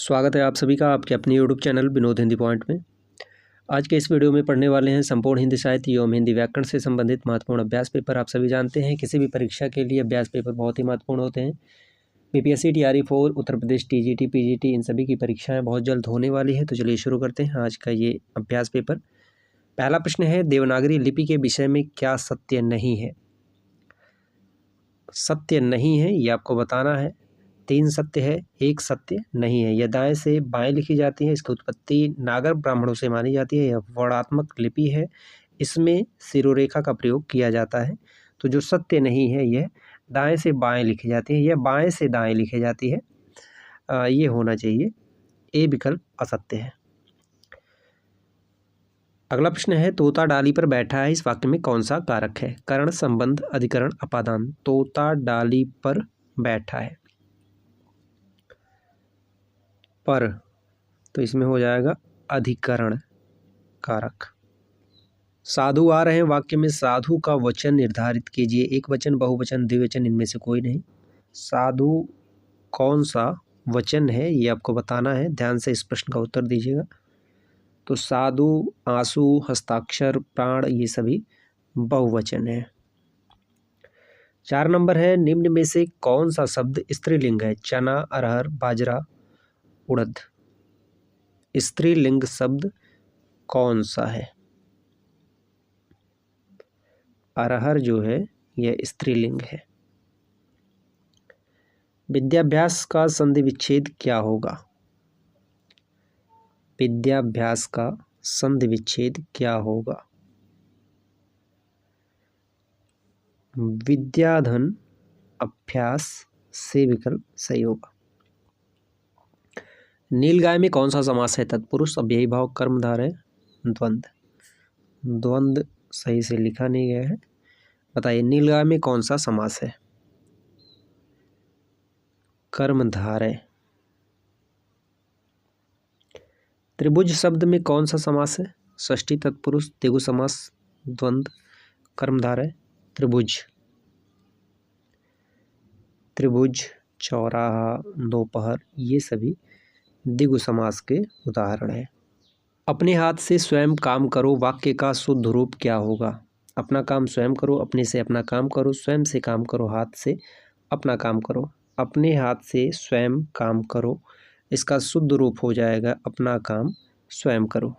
स्वागत है आप सभी का आपके अपने YouTube channel Vinod Hindi point में। आज के इस वीडियो में पढ़ने वाले हैं संपूर्ण हिंदी साहित्य एवं हिंदी व्याकरण से संबंधित महत्वपूर्ण अभ्यास पेपर। आप सभी जानते हैं किसी भी परीक्षा के लिए अभ्यास पेपर बहुत ही महत्वपूर्ण होते हैं। BPSC, TRE-4, Uttar Pradesh TGT, PGT इन सभी की परीक्षाएँ बहुत जल्द होने वाली है। तो चलिए शुरू करते हैं आज का ये अभ्यास पेपर। पहला प्रश्न है, देवनागरी लिपि के विषय में क्या सत्य नहीं है? सत्य नहीं है ये आपको बताना है। 3 सत्य है, 1 सत्य नहीं है। यह दाएं से बाएं लिखी जाती है। इसकी उत्पत्ति नागर ब्राह्मणों से मानी जाती है। यह वर्णात्मक लिपि है। इसमें सिरोरेखा का प्रयोग किया जाता है। तो जो सत्य नहीं है यह दाएं से बाएं लिखी जाती है। यह बाएं से दाएं लिखी जाती है। ये होना चाहिए। ए विकल्प असत्य है। अगला प्रश्न है, तोता डाली पर बैठा है, इस वाक्य में कौन सा कारक है? करण, संबंध, अधिकरण, अपादान। तोता डाली पर बैठा है, पर तो इसमें हो जाएगा अधिकरण कारक। साधु आ रहे हैं, वाक्य में साधु का वचन निर्धारित कीजिए। एक वचन, बहुवचन, द्विवचन, इनमें से कोई नहीं। साधु कौन सा वचन है ये आपको बताना है। ध्यान से इस प्रश्न का उत्तर दीजिएगा। तो साधु, आंसू, हस्ताक्षर, प्राण ये सभी बहुवचन है। 4 नंबर है, निम्न में से कौन सा शब्द स्त्रीलिंग है? चना, अरहर, बाजरा, उड़द। स्त्रीलिंग शब्द कौन सा है? अरहर जो है यह स्त्रीलिंग है। विद्याभ्यास का संधि विच्छेद क्या होगा? विद्याभ्यास का संधि विच्छेद क्या होगा? विद्याधन अभ्यास से विकल्प सही होगा। नीलगाय में कौन सा समास है? तत्पुरुष, अव्ययी भाव, कर्मधारय, द्वंद्व। द्वंद्व सही से लिखा नहीं गया है। बताइए नीलगाय में कौन सा समास है? कर्मधारय। त्रिभुज शब्द में कौन सा समास है? षष्ठी, तत्पुरुष, द्विगु समास, द्वंद्व, कर्मधारय। त्रिभुज। त्रिभुज, चौराहा, दोपहर ये सभी द्विगु समास के उदाहरण हैं। अपने हाथ से स्वयं काम करो, वाक्य का शुद्ध रूप क्या होगा? अपना काम स्वयं करो, अपने से अपना काम करो, स्वयं से काम करो, हाथ से अपना काम करो। अपने हाथ से स्वयं काम करो, इसका शुद्ध रूप हो जाएगा अपना काम स्वयं करो।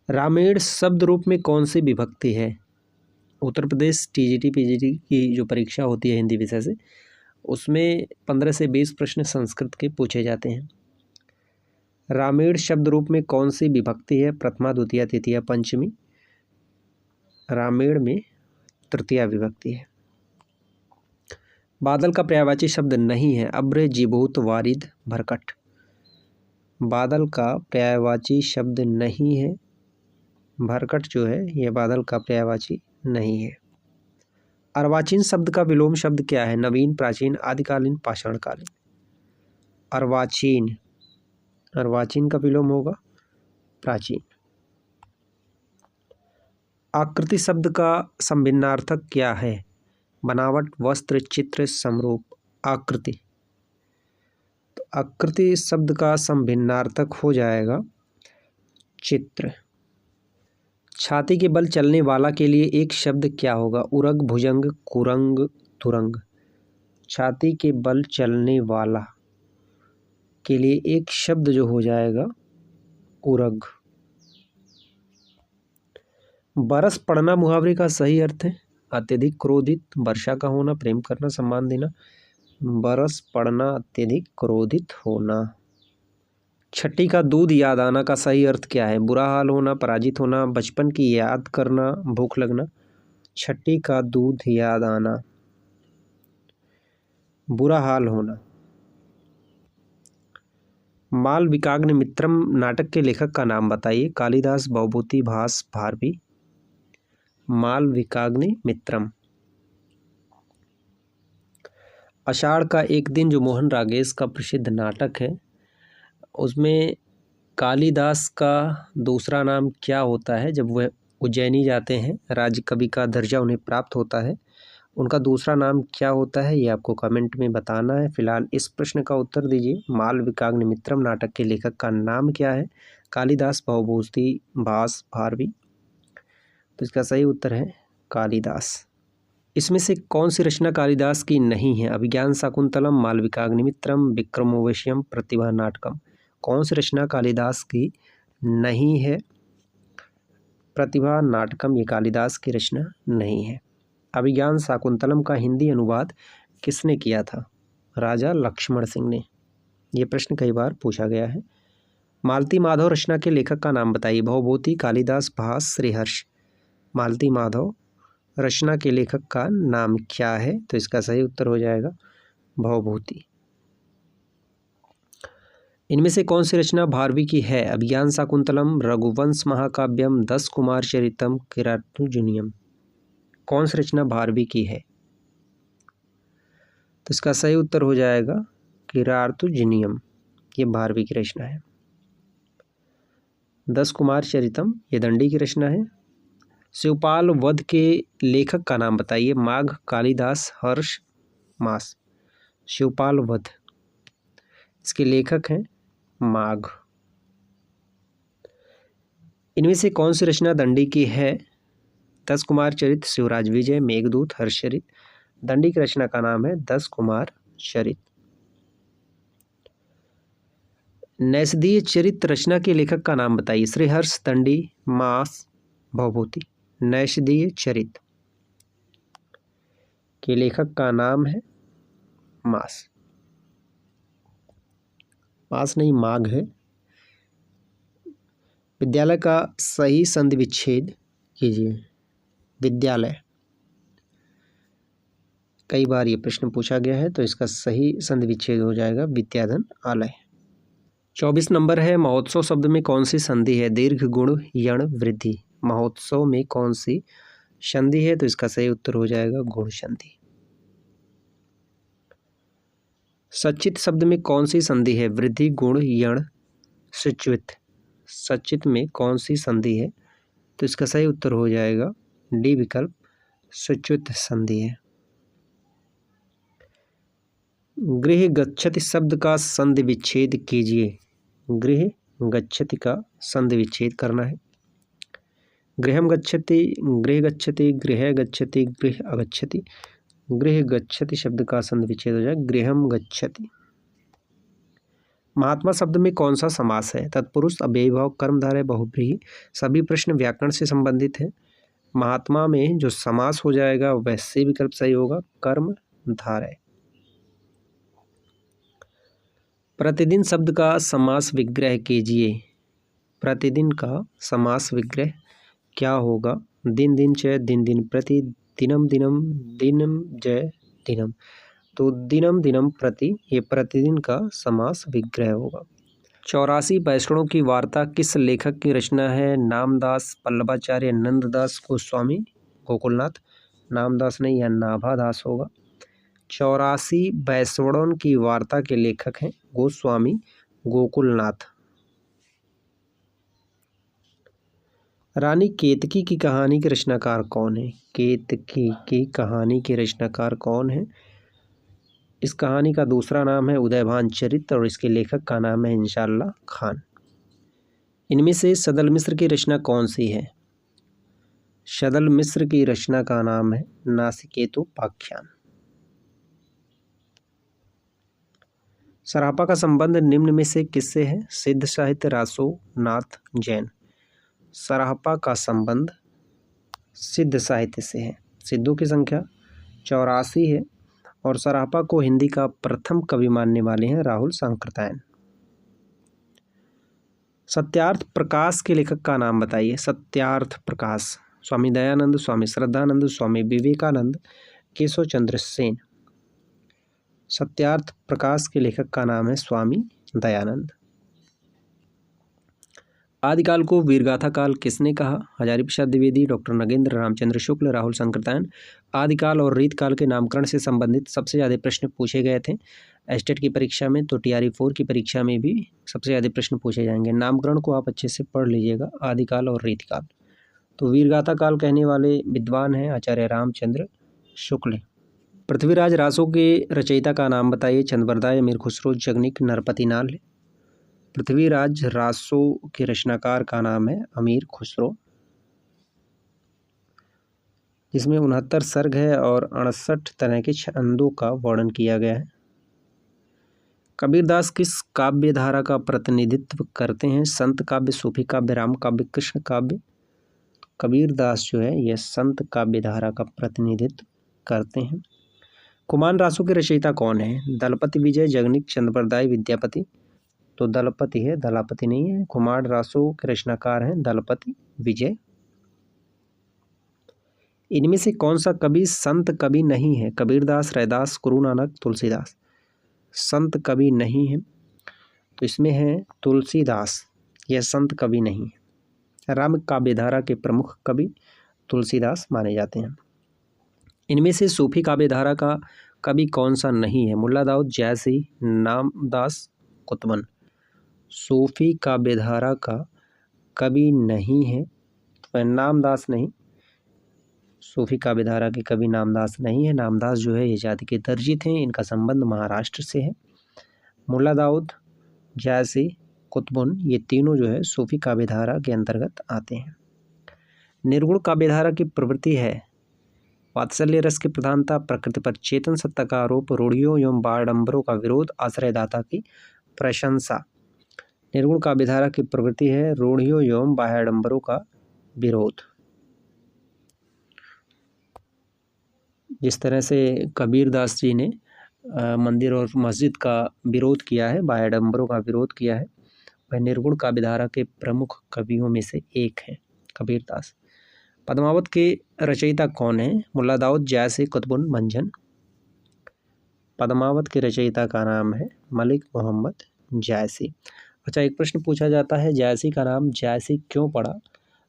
रामेण शब्द रूप में कौन सी विभक्ति है? उत्तर प्रदेश TGT, PGT की जो परीक्षा होती है हिंदी विषय से, उसमें 15 से 20 प्रश्न संस्कृत के पूछे जाते हैं। रामेण शब्द रूप में कौन सी विभक्ति है? प्रथमा, द्वितीया, तृतीया, पंचमी। रामेण में तृतीया विभक्ति है। बादल का पर्यायवाची शब्द नहीं है। अब्र, जीभूत, वारिद, भरकट। बादल का पर्यायवाची शब्द नहीं है। भरकट जो है यह बादल का पर्यायवाची नहीं है। अर्वाचीन शब्द का विलोम शब्द क्या है? नवीन, प्राचीन, आदिकालीन, पाषाणकालीन। अर्वाचीन। अर्वाचीन का विलोम होगा प्राचीन। आकृति शब्द का संभिन्नार्थक क्या है? बनावट, वस्त्र, चित्र, समरूप। आकृति। तो आकृति शब्द का संभिन्नार्थक हो जाएगा चित्र। छाती के बल चलने वाला के लिए एक शब्द क्या होगा? उरग, भुजंग, कुरंग, तुरंग। छाती के बल चलने वाला के लिए एक शब्द जो हो जाएगा उरग। बरस पड़ना मुहावरे का सही अर्थ है अत्यधिक क्रोधित, वर्षा का होना, प्रेम करना, सम्मान देना। बरस पड़ना अत्यधिक क्रोधित होना। छठी का दूध याद आना का सही अर्थ क्या है? बुरा हाल होना, पराजित होना, बचपन की याद करना, भूख लगना। छठी का दूध याद आना, बुरा हाल होना। मालविकाग्नि मित्रम नाटक के लेखक का नाम बताइए। कालिदास, भवभूति, भास, भारवी। मालविकाग्नि मित्रम। आषाढ़ का एक दिन जो मोहन रागेश का प्रसिद्ध नाटक है, उसमें कालिदास का दूसरा नाम क्या होता है? जब वह उज्जैनी जाते हैं, राज्य कवि का दर्जा उन्हें प्राप्त होता है उनका दूसरा नाम क्या होता है ये आपको कमेंट में बताना है। फिलहाल इस प्रश्न का उत्तर दीजिए। मालविकाग्निमित्रम नाटक के लेखक का नाम क्या है? कालिदास, भवभूति, भास, भारवी। तो इसका सही उत्तर है कालिदास। इसमें से कौन सी रचना कालिदास की नहीं है? अभिज्ञान शाकुंतलम, मालविकाग्निमित्रम, विक्रमोर्वशीयम, प्रतिभा नाटकम। कौन सी रचना कालिदास की नहीं है? प्रतिभा नाटकम ये कालिदास की रचना नहीं है। अभिज्ञान शाकुंतलम का हिंदी अनुवाद किसने किया था? राजा लक्ष्मण सिंह ने। ये प्रश्न कई बार पूछा गया है। मालती माधव रचना के लेखक का नाम बताइए। भवभूति, कालिदास, भास, श्रीहर्ष। मालती माधव रचना के लेखक का नाम क्या है? तो इसका सही उत्तर हो जाएगा भवभूति। इनमें से कौन सी रचना भारवी की है? अभिज्ञान शाकुंतलम, रघुवंश महाकाव्यम, 10 कुमार चरितम, किरातार्जुनीयम। कौन सी रचना भारवी की है? तो इसका सही उत्तर हो जाएगा किरातार्जुनीयम। ये भारवी की रचना है। 10 कुमार चरितम ये दंडी की रचना है। शिवपाल वध के लेखक का नाम बताइए। माघ, कालिदास, हर्ष, मास। शिवपाल वध इसके लेखक हैं माघ। इनमें से कौन सी रचना दंडी की है? 10 कुमार चरित, शिवराज विजय, मेघदूत, हर्षचरित। दंडी की रचना का नाम है 10 कुमार चरित। नैषधीय चरित रचना के लेखक का नाम बताइए। श्रीहर्ष, दंडी, मास, भवभूति। नैषधीय चरित के लेखक का नाम है मास। मास नहीं, माघ है। विद्यालय का सही संधि विच्छेद कीजिए। विद्यालय कई बार ये प्रश्न पूछा गया है, तो इसका सही संधि विच्छेद हो जाएगा विद्याधन आलय। 24 नंबर है। महोत्सव शब्द में कौन सी संधि है? दीर्घ, गुण, यण, वृद्धि। महोत्सव में कौन सी संधि है? तो इसका सही उत्तर हो जाएगा गुण संधि। सचित शब्द में कौन सी संधि है? वृद्धि, गुण, यण, सचित। सचित में कौन सी संधि है? तो इसका सही उत्तर हो जाएगा डी विकल्प, सचित संधि है। गृह गच्छति शब्द का संधि विच्छेद कीजिए। गृह गच्छति का संधि विच्छेद करना है। गृहम गच्छति, गृह गच्छति, गृह गच्छति, गृह अगच्छति। गृह गच्छति शब्द का संधि विच्छेद हो जाए गृहम गच्छति। महात्मा शब्द में कौन सा समास है? तत्पुरुष, अव्ययीभाव, कर्मधारय, बहुव्रीहि। सभी प्रश्न व्याकरण से संबंधित है। महात्मा में जो समास हो जाएगा वैसे विकल्प सही होगा कर्मधारय। प्रतिदिन शब्द का समास विग्रह कीजिए। प्रतिदिन का समास विग्रह क्या होगा? दिन, दिन च, दिन, दिन प्रति, दिनम, दिनम, दिनम जय, दिनम। तो दिनम, दिनम प्रति ये प्रतिदिन का समास विग्रह होगा। 84 बैष्णों की वार्ता किस लेखक की रचना है? नामदास, पल्लवाचार्य, नंददास, गोस्वामी, गोकुलनाथ। नामदास नहीं, यह नाभादास होगा। 84 बैष्णों की वार्ता के लेखक हैं गोस्वामी गोकुलनाथ। रानी केतकी की कहानी के रचनाकार कौन है? केतकी की कहानी के रचनाकार कौन है? इस कहानी का दूसरा नाम है उदयभान चरित और इसके लेखक का नाम है इंशाअल्लाह खान। इनमें से सदल मिश्र की रचना कौन सी है? सदल मिश्र की रचना का नाम है नासिकेतोपाख्यान। सरापा का संबंध निम्न में से किससे है? सिद्ध साहित्य, रासो, नाथ, जैन। सरापा का संबंध सिद्ध साहित्य से है। सिद्धों की संख्या 84 है और सरापा को हिंदी का प्रथम कवि मानने वाले हैं राहुल सांकृत्यायन। सत्यार्थ प्रकाश के लेखक का नाम बताइए। सत्यार्थ प्रकाश स्वामी दयानंद, स्वामी श्रद्धानंद, स्वामी विवेकानंद, केशव चंद्र सेन। सत्यार्थ प्रकाश के लेखक का नाम है स्वामी दयानंद। आदिकाल को वीरगाथा काल किसने कहा? हजारी प्रसाद द्विवेदी, डॉक्टर नगेंद्र रामचंद्र शुक्ल, राहुल सांकृत्यायन। आदिकाल और रीतकाल के नामकरण से संबंधित सबसे ज़्यादा प्रश्न पूछे गए थे एस्टेट की परीक्षा में, तो TRE-4 की परीक्षा में भी सबसे ज़्यादा प्रश्न पूछे जाएंगे। नामकरण को आप अच्छे से पढ़ लीजिएगा, आदिकाल और रीतकाल। तो वीरगाथा काल कहने वाले विद्वान हैं आचार्य रामचंद्र शुक्ल। पृथ्वीराज रासो के रचयिता का नाम बताइए। चंद्रबरदाई, अमीर खुसरो, जगनिक, नरपति नाल। पृथ्वीराज रासो के रचनाकार का नाम है अमीर खुसरो, जिसमें 69 सर्ग है और 68 तरह के छंदों का वर्णन किया गया है। कबीरदास किस काव्य धारा का प्रतिनिधित्व करते हैं? संत काव्य, सूफी काव्य, राम काव्य, कृष्ण काव्य। कबीरदास जो है यह संत काव्य धारा का प्रतिनिधित्व करते हैं। कुमार रासो के रचयिता कौन है? दलपति विजय, जगनिक, चंद्रबरदाई, विद्यापति। तो दलपति है, दलापति नहीं है। कुमार रासो के रचनाकार हैं दलपति विजय। इनमें से कौन सा कवि संत कवि नहीं है? कबीरदास, रैदास, गुरु नानक, तुलसीदास। संत कवि नहीं है तो इसमें है तुलसीदास, यह संत कवि नहीं है। राम काव्यधारा के प्रमुख कवि तुलसीदास माने जाते हैं। इनमें से सूफी काव्यधारा का कवि कौन सा नहीं है? मुल्ला दाऊद, जैसी, नामदास, कुतुबन। सूफी काव्यधारा का कवि नहीं है तो नामदास नहीं, सूफी काव्यधारा के कवि नामदास नहीं है। नामदास जो है ये जाति के दर्जित हैं, इनका संबंध महाराष्ट्र से है। मुल्ला दाऊद, जैसी, कुतुबन ये तीनों जो है सूफी काव्यधारा के अंतर्गत आते हैं। निर्गुण काव्यधारा की प्रवृत्ति है वात्सल्य रस की प्रधानता, प्रकृति पर चेतन सत्ता का आरोप, रूढ़ियों एवं बाडंबरों का विरोध, आश्रयदाता की प्रशंसा। निर्गुण काव्यधारा की प्रवृत्ति है रूढ़ियों एवं बाह्याडंबरों का विरोध। जिस तरह से कबीरदास जी ने मंदिर और मस्जिद का विरोध किया है, बाह्याडंबरों का विरोध किया है, वह निर्गुण काव्यधारा के प्रमुख कवियों में से एक है कबीरदास। पद्मावत के रचयिता कौन है? मुल्ला दाऊद, जैसी, कुतुबन, मंझन। पद्मावत के रचयिता का नाम है मलिक मोहम्मद जैसी। अच्छा, एक प्रश्न पूछा जाता है जैसी का नाम जैसी क्यों पड़ा?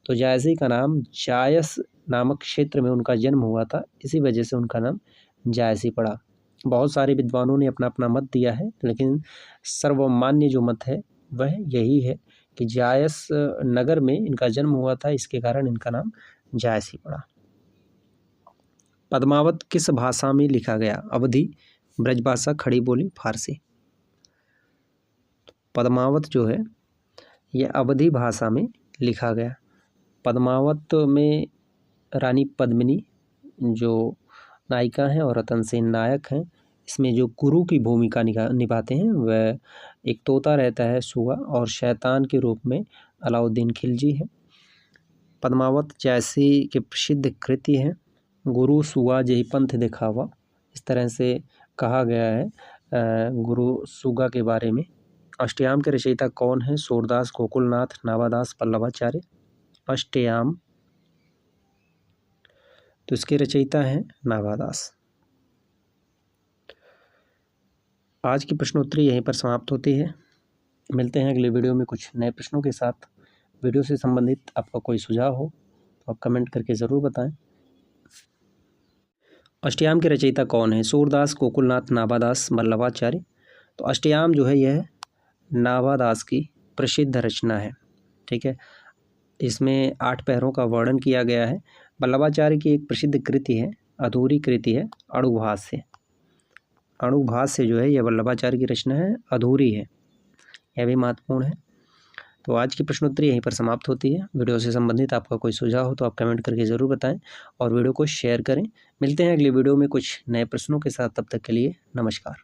तो जैसी का नाम जायस नामक क्षेत्र में उनका जन्म हुआ था, इसी वजह से उनका नाम जायसी पड़ा। बहुत सारे विद्वानों ने अपना अपना मत दिया है, लेकिन सर्वमान्य जो मत है वह यही है कि जायस नगर में इनका जन्म हुआ था, इसके कारण इनका नाम जायसी पड़ा। पद्मावत किस भाषा में लिखा गया? अवधी, ब्रजभाषा, खड़ी बोली, फारसी। पद्मावत जो है यह अवधी भाषा में लिखा गया। पद्मावत में रानी पद्मिनी जो नायिका हैं और रतन सेन नायक हैं, इसमें जो गुरु की भूमिका निभाते हैं वह एक तोता रहता है सुगा, और शैतान के रूप में अलाउद्दीन खिलजी है। पद्मावत जैसी के प्रसिद्ध कृति है गुरु सुगा जही पंथ दिखावा, इस तरह से कहा गया है गुरु सुगा के बारे में। अष्टयाम के रचयिता कौन है? सूरदास, गोकुलनाथ, नावादास, पल्लवाचार्य। अष्टयाम तो इसके रचयिता हैं नावादास। आज की प्रश्नोत्तरी यहीं पर समाप्त होती है। मिलते हैं अगले वीडियो में कुछ नए प्रश्नों के साथ। वीडियो से संबंधित आपका कोई सुझाव हो तो आप कमेंट करके ज़रूर बताएं। अष्टयाम के रचयिता कौन है? सूरदास, गोकुलनाथ, नावादास, पल्लवाचार्य। तो अष्टयाम जो है यह नावादास की प्रसिद्ध रचना है। ठीक है, इसमें 8 पैरों का वर्णन किया गया है। पल्लवाचार्य की एक प्रसिद्ध कृति है, अधूरी कृति है, अणुभाष्य। अणुभाष्य जो है यह वल्लभाचार्य की रचना है, अधूरी है, यह भी महत्वपूर्ण है। तो आज की प्रश्नोत्तरी यहीं पर समाप्त होती है। वीडियो से संबंधित आपका कोई सुझाव हो तो आप कमेंट करके ज़रूर बताएं और वीडियो को शेयर करें। मिलते हैं अगले वीडियो में कुछ नए प्रश्नों के साथ, तब तक के लिए नमस्कार।